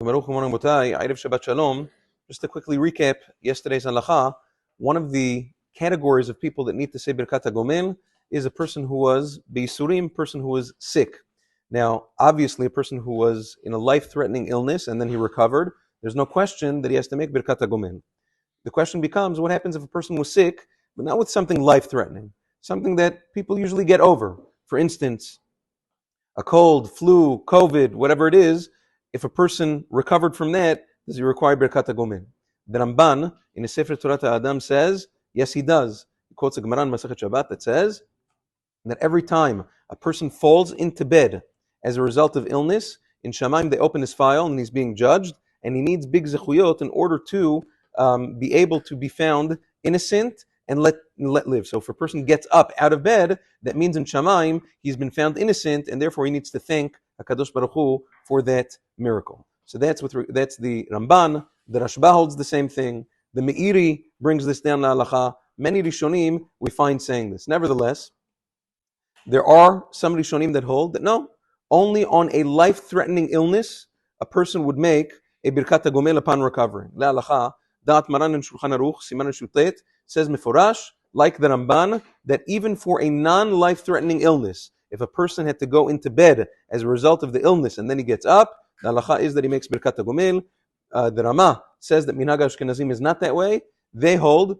Baruch Hu, morning Botai, Erev Shabbat Shalom. Just to quickly recap yesterday's halacha, one of the categories of people that need to say Birkat Gomel is a person who was Beisurim, person who was sick. Now, obviously, a person who was in a life-threatening illness and then he recovered, there's no question that he has to make Birkat Gomel. The question becomes, what happens if a person was sick, but not with something life-threatening, something that people usually get over? For instance, a cold, flu, COVID, whatever it is, if a person recovered from that, does he require Birkat Gomel? The Ramban, in the Sefer Torah Adam, says, yes, he does. He quotes a Gemara in Masechet Shabbat that says that every time a person falls into bed as a result of illness, in Shamayim they open his file and he's being judged, and he needs big zechuyot in order to be able to be found innocent and let live. So if a person gets up out of bed, that means in Shamayim he's been found innocent, and therefore he needs to thank HaKadosh Baruch Hu for that miracle. So that's the Ramban. The Rashba holds the same thing. The Meiri brings this down to halacha. Many Rishonim we find saying this. Nevertheless, there are some Rishonim that hold that no, only on a life-threatening illness a person would make a Birkat Gomel upon recovering. La halacha, Da'at Maran in Shulchan Aruch, Siman Shutet, says Meforash, like the Ramban, that even for a non-life-threatening illness, if a person had to go into bed as a result of the illness and then he gets up, the halacha is that he makes Birkat Gomel. The Rama says that Minhag Ashkenazim is not that way. They hold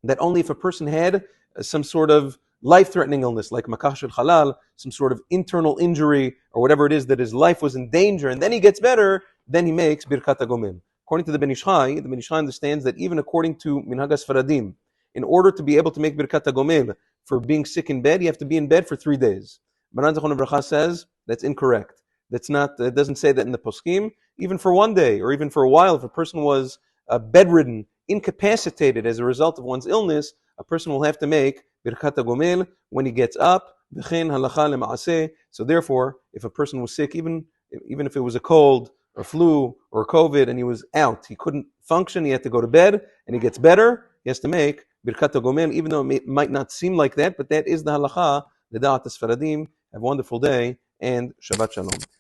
that only if a person had some sort of life-threatening illness, like Makah Shel Halal, some sort of internal injury, or whatever it is that his life was in danger, and then he gets better, then he makes Birkat Gomel. According to the Ben Ish Chai understands that even according to Minhag Sfaradim, in order to be able to make Birkat Gomel for being sick in bed, you have to be in bed for 3 days. Maran Zechron Bracha says that's incorrect. That's not. It doesn't say that in the poskim. Even for 1 day or even for a while, if a person was bedridden, incapacitated as a result of one's illness, a person will have to make Birkat Gomel when he gets up. V'chein halacha lema'aseh. So therefore, if a person was sick, even if it was a cold or flu or COVID and he was out, he couldn't function, he had to go to bed, and he gets better, he has to make Birkat Gomel, even though it might not seem like that, but that is the halacha, the Da'at Sfaradim. Have a wonderful day and Shabbat Shalom.